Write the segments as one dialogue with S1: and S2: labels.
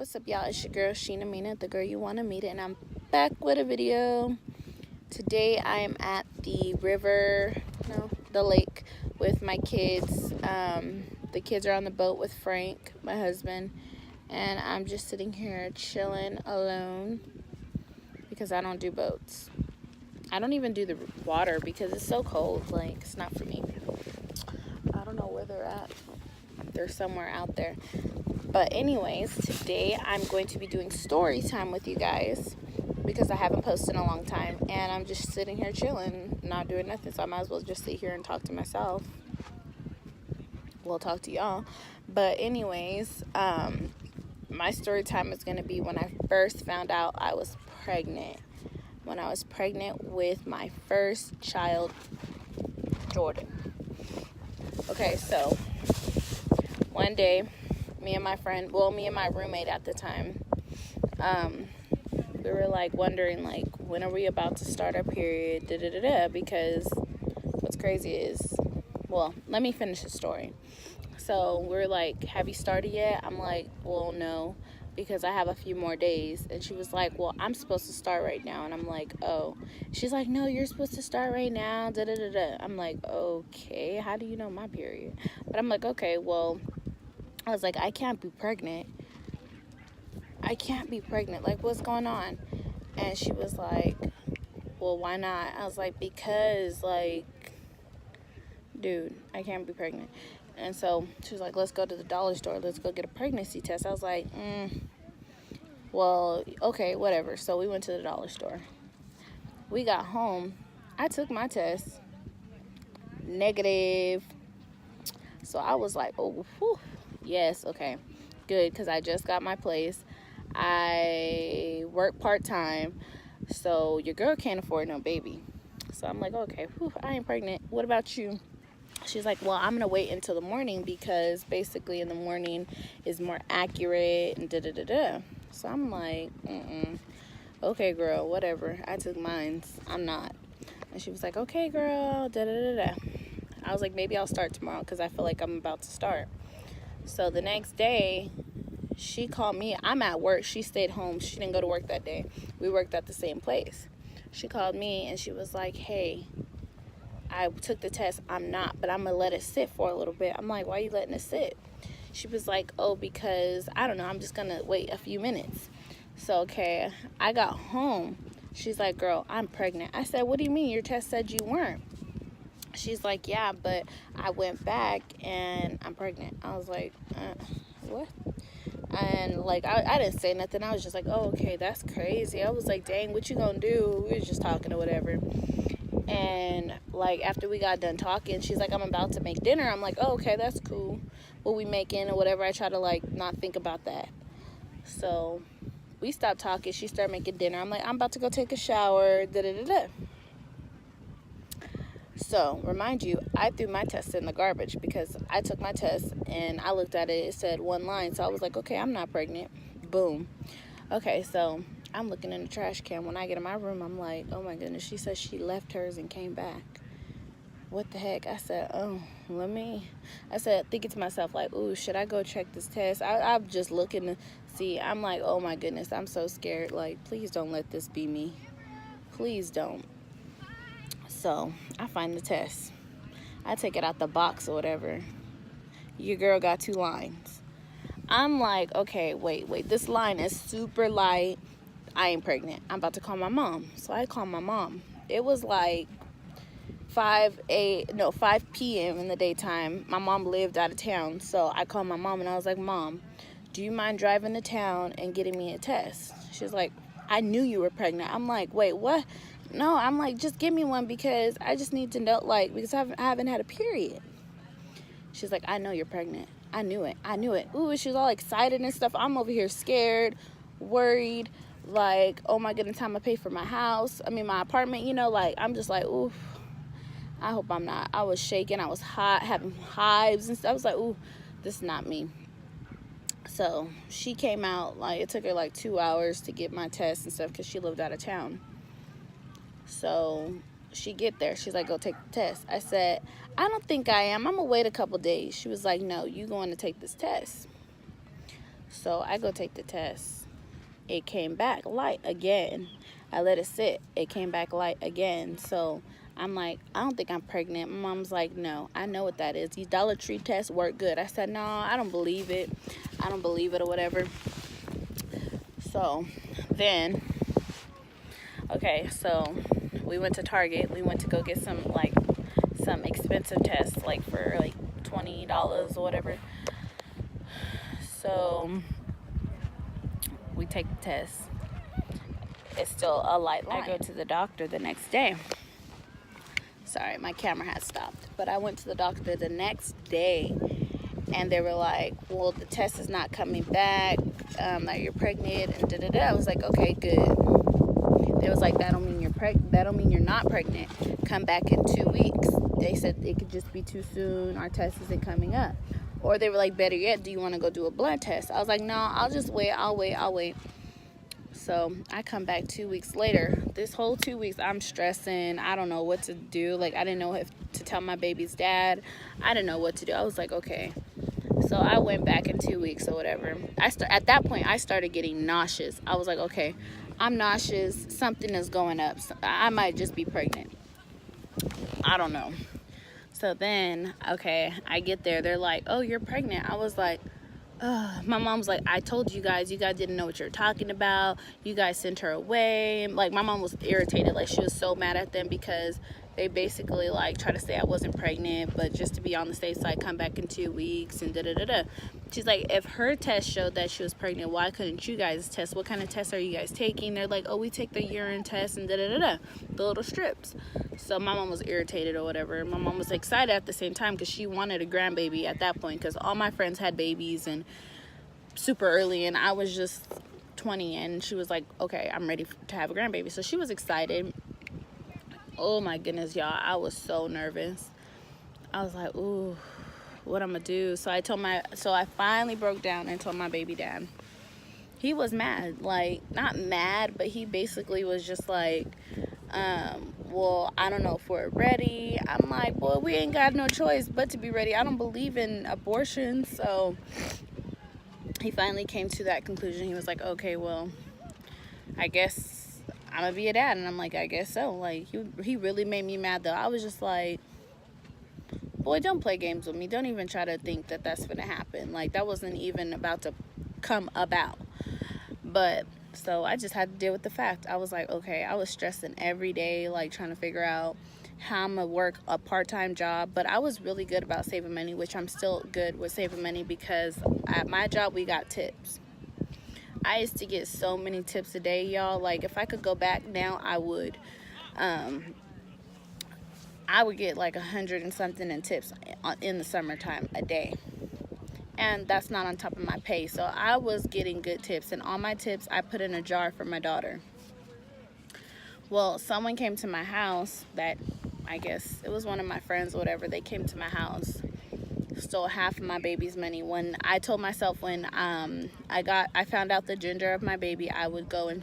S1: What's up, y'all? It's your girl Sheena Mina, the girl you want to meet, and I'm back with a video. Today I am at the the lake with my kids. The kids are on the boat with Frank, my husband, and I'm just sitting here chilling alone because I don't do boats. I don't even do the water because it's so cold. Like, it's not for me. I don't know where they're at. They're somewhere out there. But anyways, today I'm going to be doing story time with you guys because I haven't posted in a long time, and I'm just sitting here chilling, not doing nothing, so I might as well just sit here and talk to myself. We'll talk to y'all. But anyways, my story time is going to be when I first found out I was pregnant. When I was pregnant with my first child, Jordan. Okay, so one day, me and my roommate at the time, we were like wondering, like, when are we about to start our period, because what's crazy is, well, let me finish the story. So we're like, have you started yet? I'm like, well, no, because I have a few more days. And she was like, well, I'm supposed to start right now. And I'm like, oh. She's like, no, you're supposed to start right now, I'm like, okay, how do you know my period? But I'm like, okay, well, I was like, I can't be pregnant. Like, what's going on? And she was like, well, why not? I was like, because, like, dude, I can't be pregnant. And so she was like, let's go to the dollar store. Let's go get a pregnancy test. I was like, well, okay, whatever. So we went to the dollar store. We got home. I took my test. Negative. So I was like, oh, whew. Yes, okay, good, because I just got my place. I work part-time, so your girl can't afford no baby. So I'm like, okay, whew, I ain't pregnant. What about you? She's like, well, I'm gonna wait until the morning because basically in the morning is more accurate and So I'm like, okay, girl, whatever. I took mines. I'm not. And she was like, okay, girl, I was like, maybe I'll start tomorrow because I feel like I'm about to start. So the next day, she called me. I'm at work. She stayed home. She didn't go to work that day. We worked at the same place. She called me and she was like, hey, I took the test. I'm not, but I'm going to let it sit for a little bit. I'm like, why are you letting it sit? She was like, oh, because, I don't know, I'm just going to wait a few minutes. So, okay, I got home. She's like, girl, I'm pregnant. I said, what do you mean? Your test said you weren't. She's like, yeah, but I went back and I'm pregnant. I was like, what? And like, I didn't say nothing. I was just like, oh, okay, that's crazy. I was like, dang, what you gonna do? We was just talking or whatever. And like, after we got done talking, she's like, I'm about to make dinner. I'm like, oh, okay, that's cool. What we making or whatever. I try to like not think about that. So we stopped talking. She started making dinner. I'm like, I'm about to go take a shower. So, remind you, I threw my test in the garbage because I took my test and I looked at it. It said one line. So I was like, okay, I'm not pregnant. Boom. Okay, so I'm looking in the trash can. When I get in my room, I'm like, oh my goodness. She said she left hers and came back. What the heck? I said, thinking to myself, like, ooh, should I go check this test? I'm just looking to see. I'm like, oh my goodness, I'm so scared. Like, please don't let this be me. Please don't. So I find the test. I take it out the box or whatever. Your girl got 2 lines. I'm like, okay, wait. This line is super light. I ain't pregnant. I'm about to call my mom. So I call my mom. It was like 5 p.m. in the daytime. My mom lived out of town. So I called my mom and I was like, Mom, do you mind driving to town and getting me a test? She's like, I knew you were pregnant. I'm like, wait, what? No, I'm like, just give me one because I just need to know, like, because I haven't had a period. She's like, I know you're pregnant. I knew it. Ooh, she's all excited and stuff. I'm over here scared, worried, like, oh my goodness, how am I pay for my my apartment, like, I'm just like, ooh, I hope I'm not. I was shaking. I was hot, having hives and stuff. I was like, ooh, this is not me. So she came out, like, it took her like 2 hours to get my test and stuff because she lived out of town. So she get there. She's like, go take the test. I said, I don't think I am. I'm going to wait a couple days. She was like, no, you going to take this test. So I go take the test. It came back light again. I let it sit. It came back light again. So I'm like, I don't think I'm pregnant. My mom's like, no, I know what that is. These Dollar Tree tests work good. I said, no, I don't believe it. I don't believe it or whatever. So then, okay, so we went to Target. We went to go get some expensive tests, like for like $20 or whatever. So we take the test. It's still a light line. I go to the doctor the next day. Sorry, my camera had stopped. But I went to the doctor the next day, and they were like, well, the test is not coming back, that you're pregnant, and da-da-da. I was like, okay, good. They was like, that don't mean you're not pregnant. Come back in 2 weeks. They said it could just be too soon. Our test isn't coming up. Or they were like, better yet, do you want to go do a blood test? I was like, no, I'll just wait. I'll wait. So I come back 2 weeks later. This whole 2 weeks, I'm stressing. I don't know what to do. Like, I didn't know if to tell my baby's dad. I didn't know what to do. I was like, okay. So I went back in 2 weeks or whatever. At that point, I started getting nauseous. I was like, okay, I'm nauseous. Something is going up. So I might just be pregnant. I don't know. So then, okay, I get there. They're like, oh, you're pregnant. I was like, my mom's like, I told you guys didn't know what you're talking about. You guys sent her away. Like, my mom was irritated. Like, she was so mad at them because they basically like try to say I wasn't pregnant, but just to be on the safe side, come back in 2 weeks and da-da-da-da. She's like, if her test showed that she was pregnant, why couldn't you guys test? What kind of tests are you guys taking? They're like, oh, we take the urine test and da-da-da-da, the little strips. So my mom was irritated or whatever. My mom was excited at the same time because she wanted a grandbaby at that point, because all my friends had babies and super early, and I was just 20, and she was like, okay, I'm ready to have a grandbaby. So she was excited. Oh my goodness, y'all, I was so nervous. I was like, ooh, what I'm gonna do? So I finally broke down and told my baby dad. He was mad, like, not mad, but he basically was just like, well, I don't know if we're ready. I'm like, boy, we ain't got no choice but to be ready. I don't believe in abortion. So he finally came to that conclusion. He was like, okay, well, I guess I'm gonna be a dad. And I'm like, I guess so. Like, he really made me mad, though. I was just like, boy, don't play games with me. Don't even try to think that that's gonna happen. Like, that wasn't even about to come about. But so I just had to deal with the fact. I was like, okay, I was stressing every day, like trying to figure out how I'm gonna work a part-time job. But I was really good about saving money, which I'm still good with saving money, because at my job we got tips. I used to get so many tips a day, y'all. Like, if I could go back now, I would. I would get like 100 and something in tips in the summertime a day. And that's not on top of my pay. So I was getting good tips, and all my tips I put in a jar for my daughter. Well, someone came to my house that, I guess it was one of my friends or whatever. They came to my house, stole half of my baby's money. When I told myself, when I found out the gender of my baby, I would go and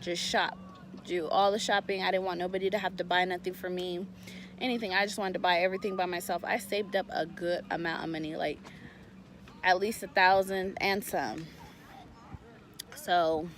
S1: just shop, do all the shopping. I didn't want nobody to have to buy nothing for me, anything. I just wanted to buy everything by myself. I saved up a good amount of money, like at least $1,000 and some. So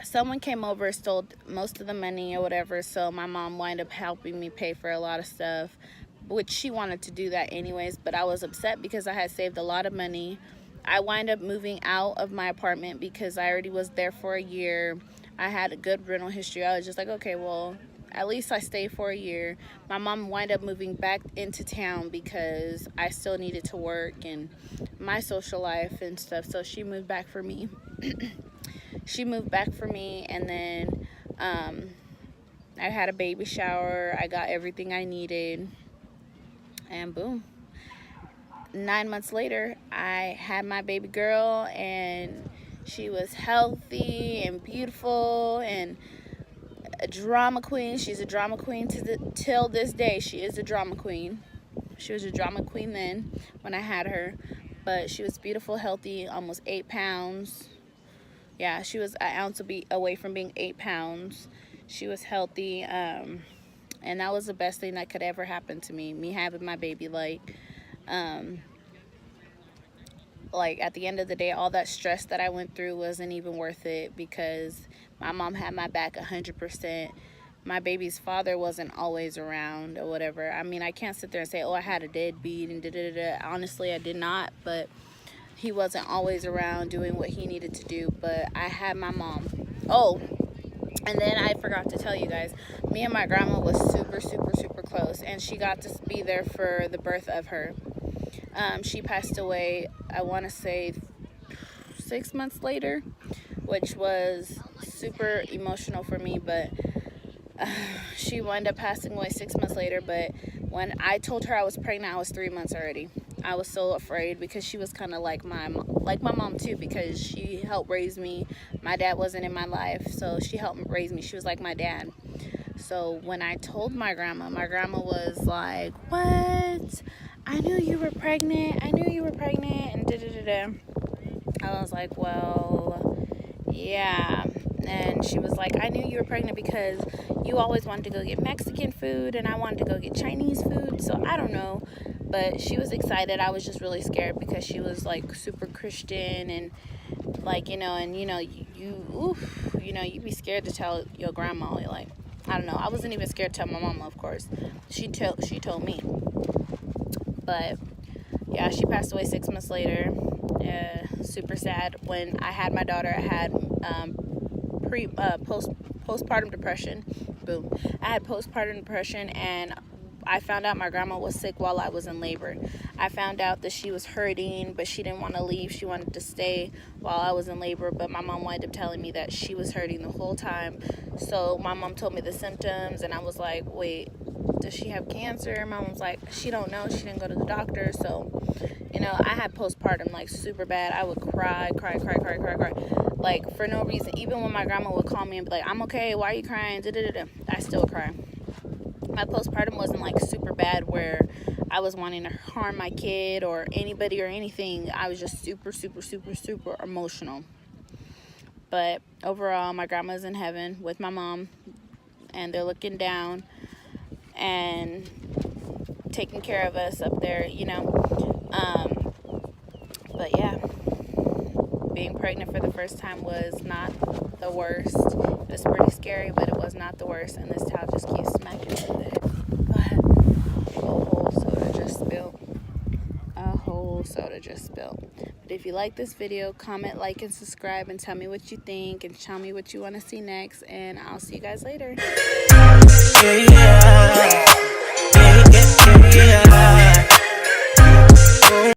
S1: someone came over, stole most of the money or whatever. So my mom wound up helping me pay for a lot of stuff, which she wanted to do that anyways. But I was upset because I had saved a lot of money. I wind up moving out of my apartment because I already was there for a year. I had a good rental history. I was just like, okay, well, at least I stayed for a year. My mom wound up moving back into town because I still needed to work and my social life and stuff. So she moved back for me. And then I had a baby shower. I got everything I needed. And boom. 9 months later, I had my baby girl, and she was healthy and beautiful and a drama queen. She's a drama queen till this day. She is a drama queen. She was a drama queen then when I had her, but she was beautiful, healthy, almost 8 pounds. Yeah, she was an ounce away from being 8 pounds. She was healthy, and that was the best thing that could ever happen to me having my baby. Like like at the end of the day, all that stress that I went through wasn't even worth it, because my mom had my back 100%. My baby's father wasn't always around or whatever. I mean, I can't sit there and say, oh, I had a deadbeat and da-da-da-da. Honestly, I did not, but he wasn't always around doing what he needed to do. But I had my mom. Oh, and then I forgot to tell you guys, me and my grandma was super, super, super close, and she got to be there for the birth of her. She passed away, I want to say 6 months later, which was super emotional for me, but she wound up passing away 6 months later. But when I told her I was pregnant, I was 3 months already. I was so afraid, because she was kind of like my mom too, because she helped raise me. My dad wasn't in my life, so she helped raise me. She was like my dad. So when I told my grandma was like, what? I knew you were pregnant. I knew you were pregnant, and da-da-da-da. I was like, well, yeah. And she was like, I knew you were pregnant because you always wanted to go get Mexican food, and I wanted to go get Chinese food. So I don't know. But she was excited. I was just really scared, because she was like super Christian, and like, you know, you'd be scared to tell your grandma. You're like, I don't know. I wasn't even scared to tell my mama, of course. She told me. But yeah, she passed away 6 months later. Super sad. When I had my daughter, I had postpartum depression. Boom. I had postpartum depression, and I found out my grandma was sick while I was in labor. I found out that she was hurting, but she didn't want to leave. She wanted to stay while I was in labor, but my mom wound up telling me that she was hurting the whole time. So my mom told me the symptoms, and I was like, wait, does she have cancer? My mom's like, she don't know. She didn't go to the doctor. So, you know, I had postpartum like super bad. I would cry, like for no reason. Even when my grandma would call me and be like, I'm okay, why are you crying? I still cry. My postpartum wasn't like super bad where I was wanting to harm my kid or anybody or anything. I was just super, super, super, super emotional. But overall, my grandma's in heaven with my mom, and they're looking down and taking care of us up there, you know. But yeah, being pregnant for the first time was not the worst. It was pretty scary, but it was not the worst. And this towel just keeps smacking me in the head. But a whole soda just spilled. But if you like this video, comment, like, and subscribe, and tell me what you think, and tell me what you want to see next. And I'll see you guys later.